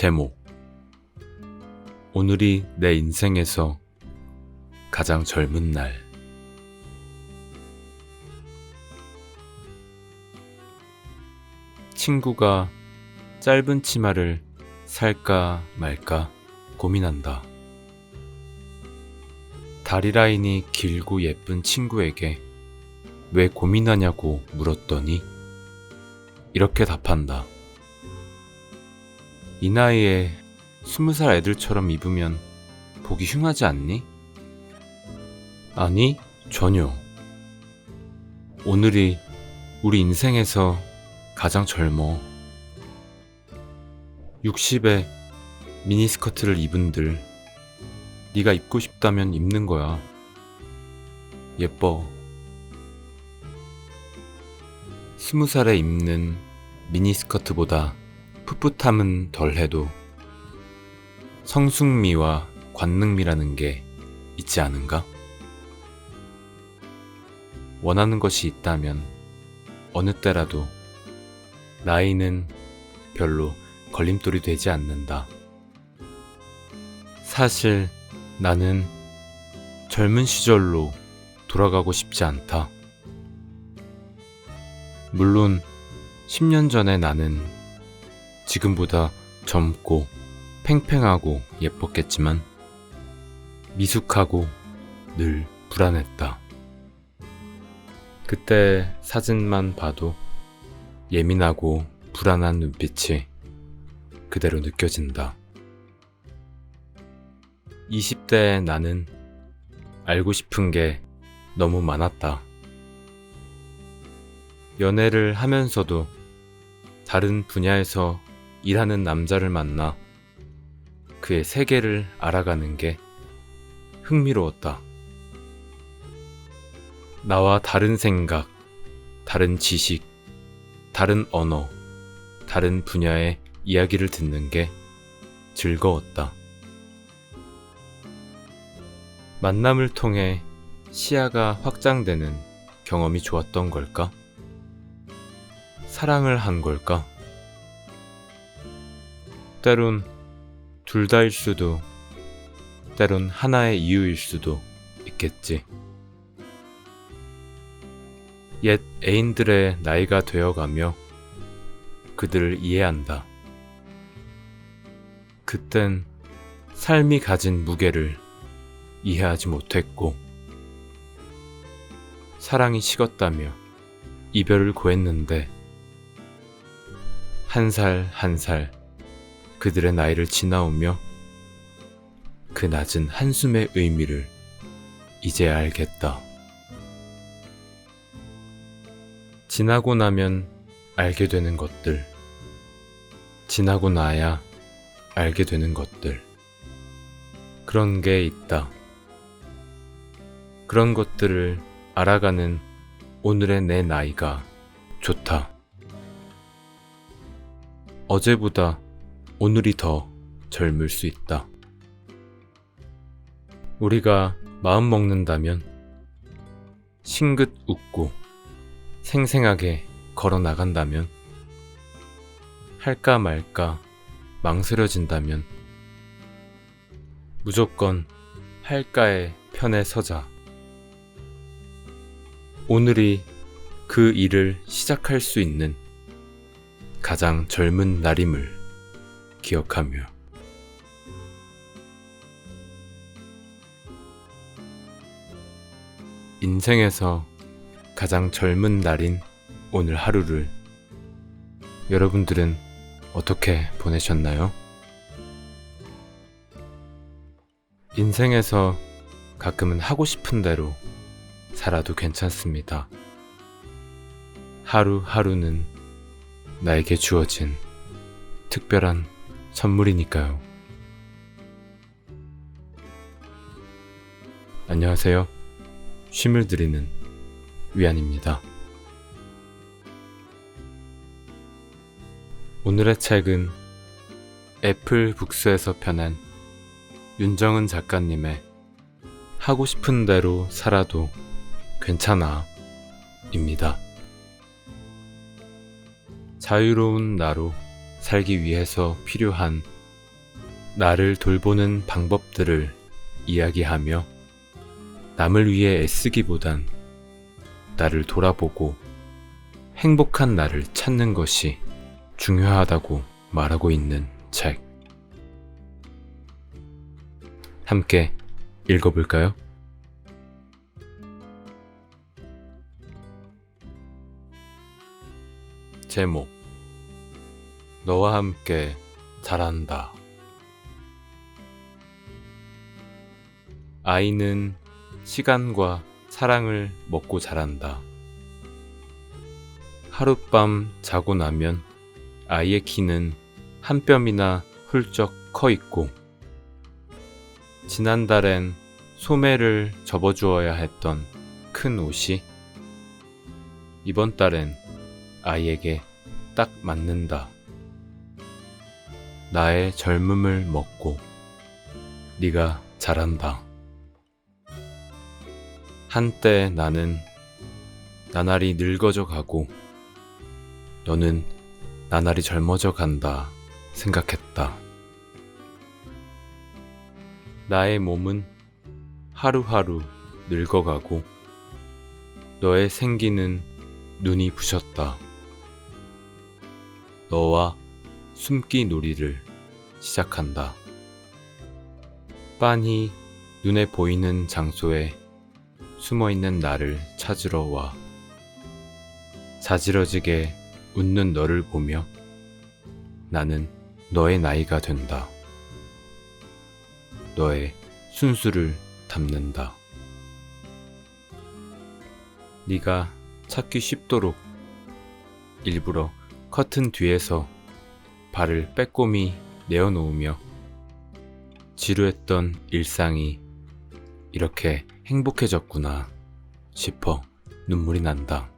제목. 오늘이 내 인생에서 가장 젊은 날. 친구가 짧은 치마를 살까 말까 고민한다. 다리 라인이 길고 예쁜 친구에게 왜 고민하냐고 물었더니 이렇게 답한다. 이 나이에 20살 애들처럼 입으면 보기 흉하지 않니? 아니, 전혀. 오늘이 우리 인생에서 가장 젊어. 60에 미니스커트를 입은들 네가 입고 싶다면 입는 거야. 예뻐. 20살에 입는 미니스커트보다 풋풋함은 덜해도 성숙미와 관능미라는 게 있지 않은가? 원하는 것이 있다면 어느 때라도 나이는 별로 걸림돌이 되지 않는다. 사실 나는 젊은 시절로 돌아가고 싶지 않다. 물론 10년 전에 나는 지금보다 젊고 팽팽하고 예뻤겠지만 미숙하고 늘 불안했다. 그때 사진만 봐도 예민하고 불안한 눈빛이 그대로 느껴진다. 20대의 나는 알고 싶은 게 너무 많았다. 연애를 하면서도 다른 분야에서 일하는 남자를 만나 그의 세계를 알아가는 게 흥미로웠다. 나와 다른 생각, 다른 지식, 다른 언어, 다른 분야의 이야기를 듣는 게 즐거웠다. 만남을 통해 시야가 확장되는 경험이 좋았던 걸까? 사랑을 한 걸까? 때론 둘 다일 수도, 때론 하나의 이유일 수도 있겠지. 옛 애인들의 나이가 되어가며 그들을 이해한다. 그땐 삶이 가진 무게를 이해하지 못했고 사랑이 식었다며 이별을 고했는데 한 살 한 살 그들의 나이를 지나오며 그 낮은 한숨의 의미를 이제야 알겠다. 지나고 나면 알게 되는 것들, 지나고 나야 알게 되는 것들, 그런 게 있다. 그런 것들을 알아가는 오늘의 내 나이가 좋다. 어제보다 오늘이 더 젊을 수 있다. 우리가 마음 먹는다면 싱긋 웃고 생생하게 걸어 나간다면 할까 말까 망설여진다면 무조건 할까의 편에 서자. 오늘이 그 일을 시작할 수 있는 가장 젊은 날임을 기억하며 인생에서 가장 젊은 날인 오늘 하루를 여러분들은 어떻게 보내셨나요? 인생에서 가끔은 하고 싶은 대로 살아도 괜찮습니다. 하루하루는 나에게 주어진 특별한 선물이니까요. 안녕하세요. 쉼을 드리는 위안입니다. 오늘의 책은 애플 북스에서 펴낸 윤정은 작가님의 하고 싶은 대로 살아도 괜찮아 입니다. 자유로운 나로 살기 위해서 필요한 나를 돌보는 방법들을 이야기하며 남을 위해 애쓰기보단 나를 돌아보고 행복한 나를 찾는 것이 중요하다고 말하고 있는 책. 함께 읽어볼까요? 제목: 너와 함께 자란다. 아이는 시간과 사랑을 먹고 자란다. 하룻밤 자고 나면 아이의 키는 한 뼘이나 훌쩍 커 있고, 지난달엔 소매를 접어주어야 했던 큰 옷이 이번 달엔 아이에게 딱 맞는다. 나의 젊음을 먹고 네가 자란다. 한때 나는 나날이 늙어져 가고 너는 나날이 젊어져 간다 생각했다. 나의 몸은 하루하루 늙어가고 너의 생기는 눈이 부셨다. 너와 숨기 놀이를 시작한다. 빤히 눈에 보이는 장소에 숨어있는 나를 찾으러 와. 자지러지게 웃는 너를 보며 나는 너의 나이가 된다. 너의 순수를 담는다. 네가 찾기 쉽도록 일부러 커튼 뒤에서 발을 빼꼼히 내어놓으며 지루했던 일상이 이렇게 행복해졌구나 싶어 눈물이 난다.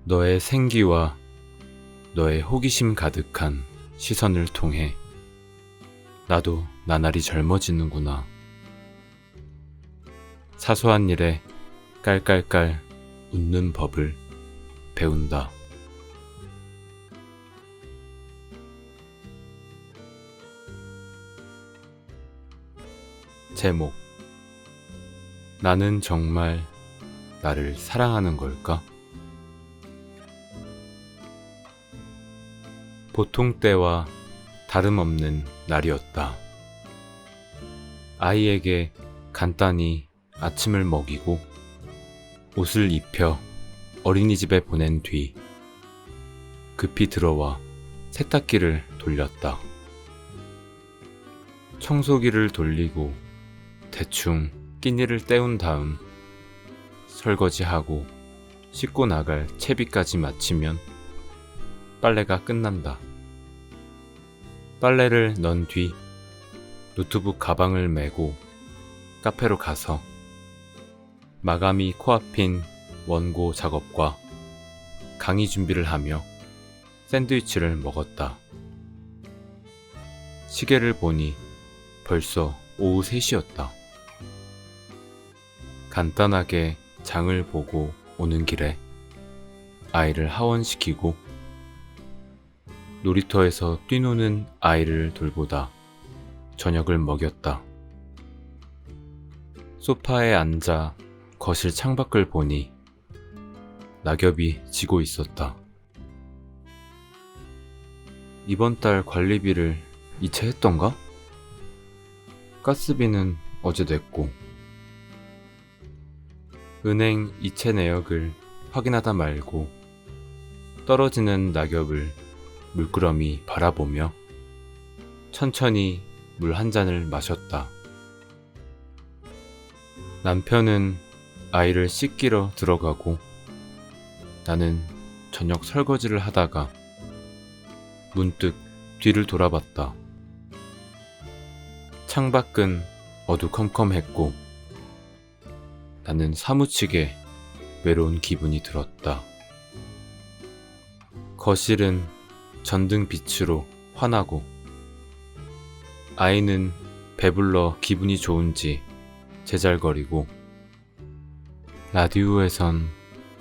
너의 생기와 너의 호기심 가득한 시선을 통해 나도 나날이 젊어지는구나. 사소한 일에 깔깔깔 웃는 법을 배운다. 제목: 나는 정말 나를 사랑하는 걸까? 보통 때와 다름없는 날이었다. 아이에게 간단히 아침을 먹이고 옷을 입혀 어린이집에 보낸 뒤 급히 들어와 세탁기를 돌렸다. 청소기를 돌리고 대충 끼니를 때운 다음 설거지하고 씻고 나갈 채비까지 마치면 빨래가 끝난다. 빨래를 넣은 뒤 노트북 가방을 메고 카페로 가서 마감이 코앞인 원고 작업과 강의 준비를 하며 샌드위치를 먹었다. 시계를 보니 벌써 오후 3시였다. 간단하게 장을 보고 오는 길에 아이를 하원시키고 놀이터에서 뛰노는 아이를 돌보다 저녁을 먹였다. 소파에 앉아 거실 창밖을 보니 낙엽이 지고 있었다. 이번 달 관리비를 이체했던가? 가스비는 어제 냈고, 은행 이체 내역을 확인하다 말고 떨어지는 낙엽을 물끄러미 바라보며 천천히 물 한 잔을 마셨다. 남편은 아이를 씻기러 들어가고 나는 저녁 설거지를 하다가 문득 뒤를 돌아봤다. 창밖은 어두컴컴했고 나는 사무치게 외로운 기분이 들었다. 거실은 전등 빛으로 환하고 아이는 배불러 기분이 좋은지 제잘거리고 라디오에선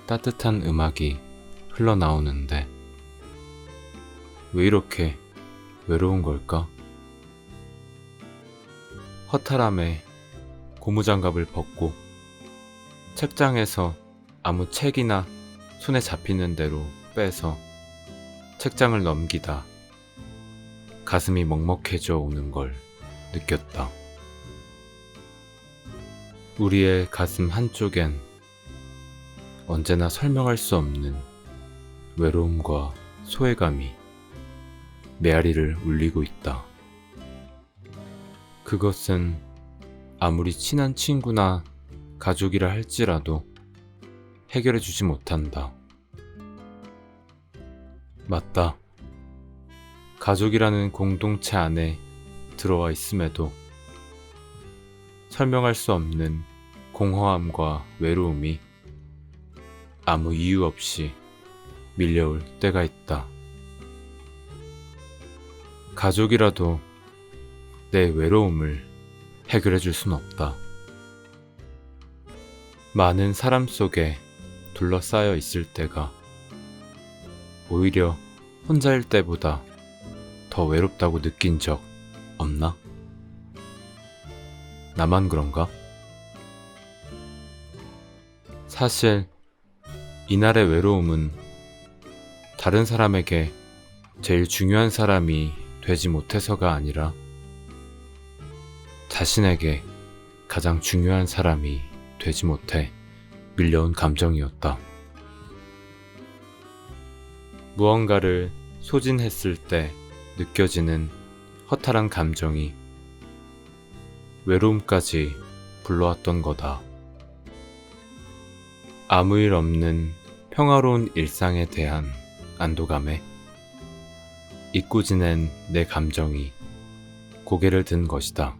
따뜻한 음악이 흘러나오는데 왜 이렇게 외로운 걸까? 허탈함에 고무장갑을 벗고 책장에서 아무 책이나 손에 잡히는 대로 빼서 책장을 넘기다 가슴이 먹먹해져 오는 걸 느꼈다. 우리의 가슴 한쪽엔 언제나 설명할 수 없는 외로움과 소외감이 메아리를 울리고 있다. 그것은 아무리 친한 친구나 가족이라 할지라도 해결해주지 못한다. 맞다. 가족이라는 공동체 안에 들어와 있음에도 설명할 수 없는 공허함과 외로움이 아무 이유 없이 밀려올 때가 있다. 가족이라도 내 외로움을 해결해 줄 순 없다. 많은 사람 속에 둘러싸여 있을 때가 오히려 혼자일 때보다 더 외롭다고 느낀 적 없나? 나만 그런가? 사실 이날의 외로움은 다른 사람에게 제일 중요한 사람이 되지 못해서가 아니라 자신에게 가장 중요한 사람이 되지 못해 밀려온 감정이었다. 무언가를 소진했을 때 느껴지는 허탈한 감정이 외로움까지 불러왔던 거다. 아무 일 없는 평화로운 일상에 대한 안도감에 잊고 지낸 내 감정이 고개를 든 것이다.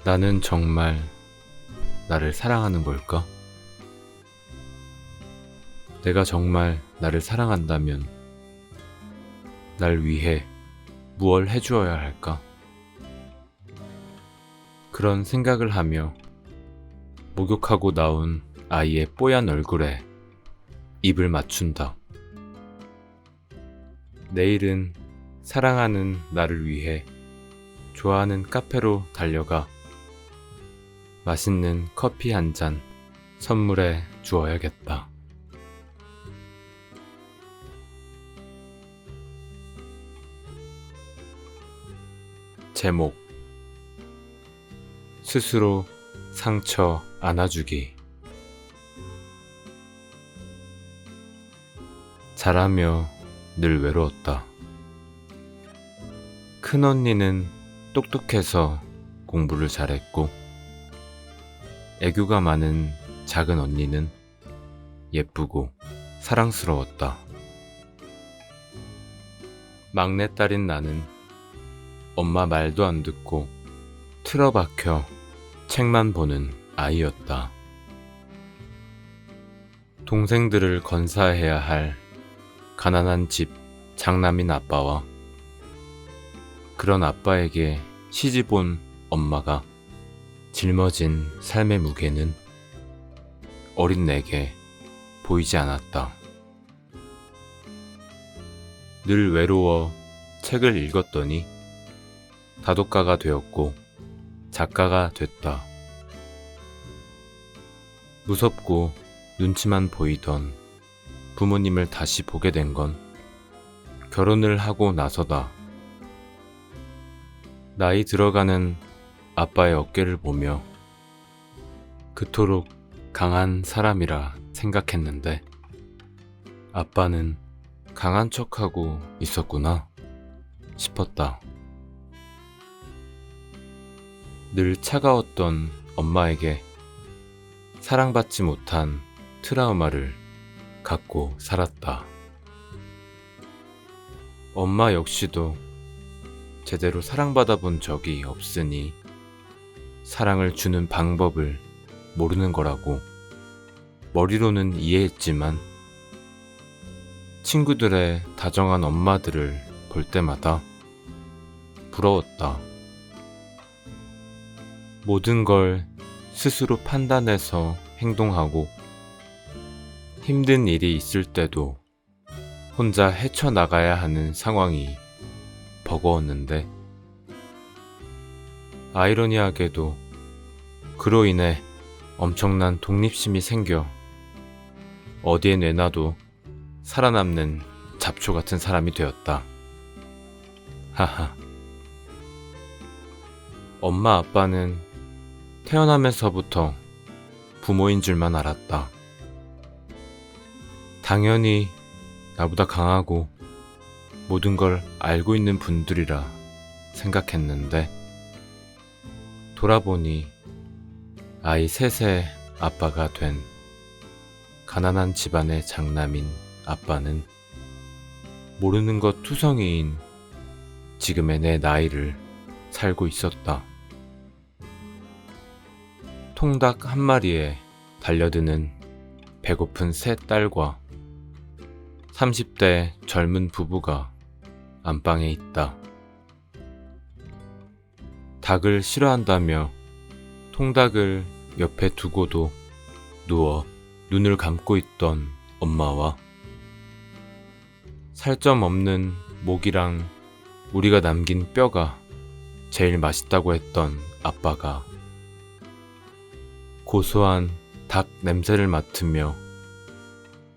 나는 정말 나를 사랑하는 걸까? 내가 정말 나를 사랑한다면 날 위해 무얼 해주어야 할까? 그런 생각을 하며 목욕하고 나온 아이의 뽀얀 얼굴에 입을 맞춘다. 내일은 사랑하는 나를 위해 좋아하는 카페로 달려가 맛있는 커피 한 잔 선물해 주어야겠다. 제목 스스로 상처 안아주기. 자라며 늘 외로웠다. 큰언니는 똑똑해서 공부를 잘했고 애교가 많은 작은 언니는 예쁘고 사랑스러웠다. 막내딸인 나는 엄마 말도 안 듣고 틀어박혀 책만 보는 아이였다. 동생들을 건사해야 할 가난한 집 장남인 아빠와 그런 아빠에게 시집 온 엄마가 짊어진 삶의 무게는 어린 내게 보이지 않았다. 늘 외로워 책을 읽었더니 다독가가 되었고 작가가 됐다. 무섭고 눈치만 보이던 부모님을 다시 보게 된 건 결혼을 하고 나서다. 나이 들어가는 아빠의 어깨를 보며 그토록 강한 사람이라 생각했는데 아빠는 강한 척하고 있었구나 싶었다. 늘 차가웠던 엄마에게 사랑받지 못한 트라우마를 갖고 살았다. 엄마 역시도 제대로 사랑받아 본 적이 없으니 사랑을 주는 방법을 모르는 거라고 머리로는 이해했지만 친구들의 다정한 엄마들을 볼 때마다 부러웠다. 모든 걸 스스로 판단해서 행동하고 힘든 일이 있을 때도 혼자 헤쳐나가야 하는 상황이 버거웠는데 아이러니하게도 그로 인해 엄청난 독립심이 생겨 어디에 내놔도 살아남는 잡초 같은 사람이 되었다. 하하. 엄마 아빠는 태어나면서부터 부모인 줄만 알았다. 당연히 나보다 강하고 모든 걸 알고 있는 분들이라 생각했는데 돌아보니 아이 셋의 아빠가 된 가난한 집안의 장남인 아빠는 모르는 것 투성이인 지금의 내 나이를 살고 있었다. 통닭 한 마리에 달려드는 배고픈 세 딸과 30대 젊은 부부가 안방에 있다. 닭을 싫어한다며 통닭을 옆에 두고도 누워 눈을 감고 있던 엄마와 살점 없는 목이랑 우리가 남긴 뼈가 제일 맛있다고 했던 아빠가 고소한 닭 냄새를 맡으며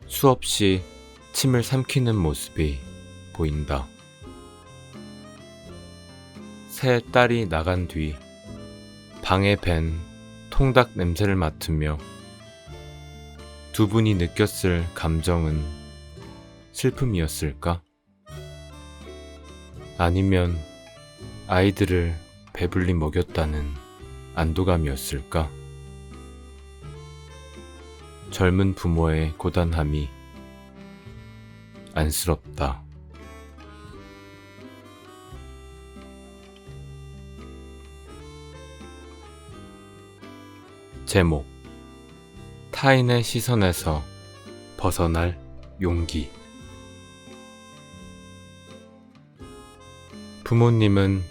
수없이 침을 삼키는 모습이 보인다. 새 딸이 나간 뒤 방에 밴 통닭 냄새를 맡으며 두 분이 느꼈을 감정은 슬픔이었을까? 아니면 아이들을 배불리 먹였다는 안도감이었을까? 젊은 부모의 고단함이 안쓰럽다. 제목 타인의 시선에서 벗어날 용기. 부모님은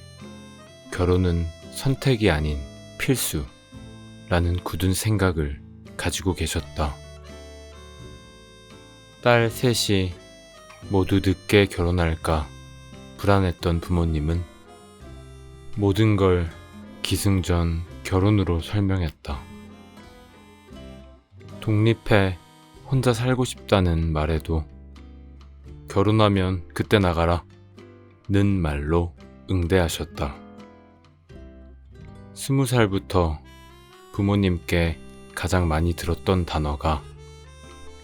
결혼은 선택이 아닌 필수라는 굳은 생각을 가지고 계셨다. 딸 셋이 모두 늦게 결혼할까 불안했던 부모님은 모든 걸 기승전 결혼으로 설명했다. 독립해 혼자 살고 싶다는 말에도 결혼하면 그때 나가라 는 말로 응대하셨다. 20살부터 부모님께 가장 많이 들었던 단어가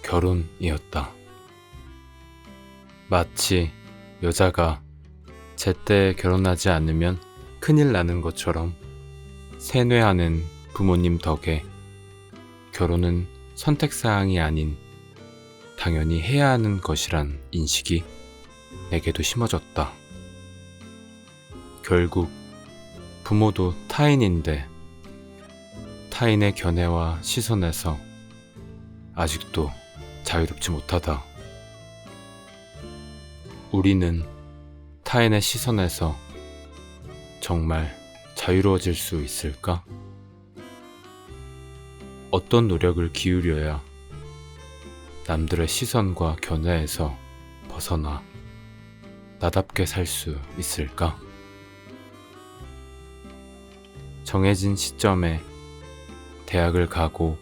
결혼이었다. 마치 여자가 제때 결혼하지 않으면 큰일 나는 것처럼 세뇌하는 부모님 덕에 결혼은 선택사항이 아닌 당연히 해야 하는 것이란 인식이 내게도 심어졌다. 결국 부모도 타인인데 타인의 견해와 시선에서 아직도 자유롭지 못하다. 우리는 타인의 시선에서 정말 자유로워질 수 있을까? 어떤 노력을 기울여야 남들의 시선과 견해에서 벗어나 나답게 살 수 있을까? 정해진 시점에 대학을 가고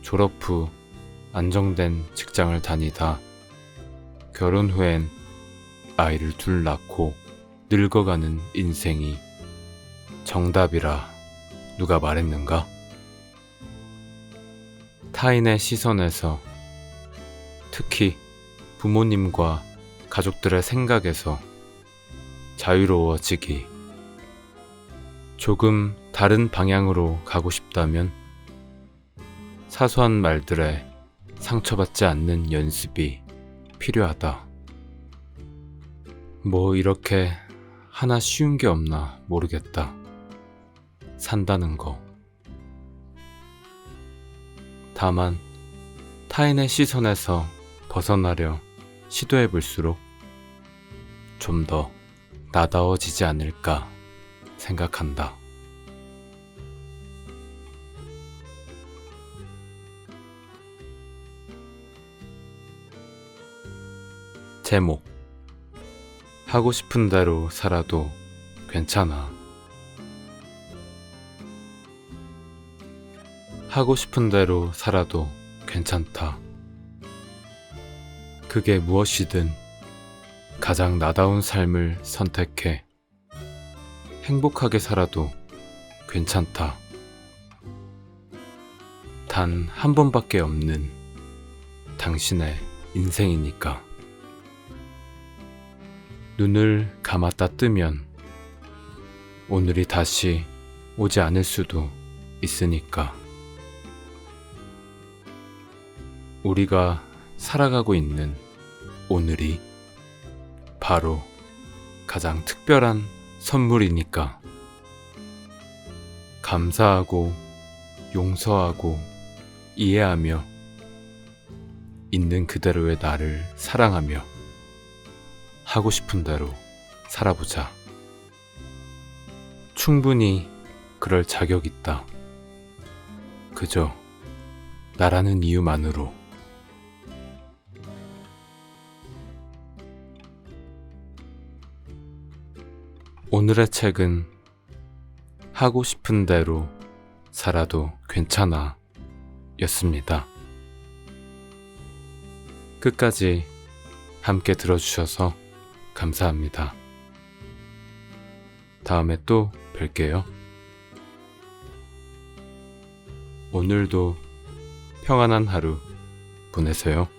졸업 후 안정된 직장을 다니다 결혼 후엔 아이를 둘 낳고 늙어가는 인생이 정답이라 누가 말했는가? 타인의 시선에서, 특히 부모님과 가족들의 생각에서 자유로워지기. 조금 다른 방향으로 가고 싶다면 사소한 말들에 상처받지 않는 연습이 필요하다. 뭐 이렇게 하나 쉬운 게 없나 모르겠다. 산다는 거. 다만 타인의 시선에서 벗어나려 시도해 볼수록 좀 더 나다워지지 않을까 생각한다. 제목 하고 싶은 대로 살아도 괜찮아. 하고 싶은 대로 살아도 괜찮다. 그게 무엇이든 가장 나다운 삶을 선택해 행복하게 살아도 괜찮다. 단 한 번밖에 없는 당신의 인생이니까. 눈을 감았다 뜨면 오늘이 다시 오지 않을 수도 있으니까. 우리가 살아가고 있는 오늘이 바로 가장 특별한 선물이니까. 감사하고 용서하고 이해하며 있는 그대로의 나를 사랑하며 하고 싶은 대로 살아보자. 충분히 그럴 자격 있다. 그저 나라는 이유만으로. 오늘의 책은 하고 싶은 대로 살아도 괜찮아 였습니다. 끝까지 함께 들어주셔서 감사합니다. 다음에 또 뵐게요. 오늘도 평안한 하루 보내세요.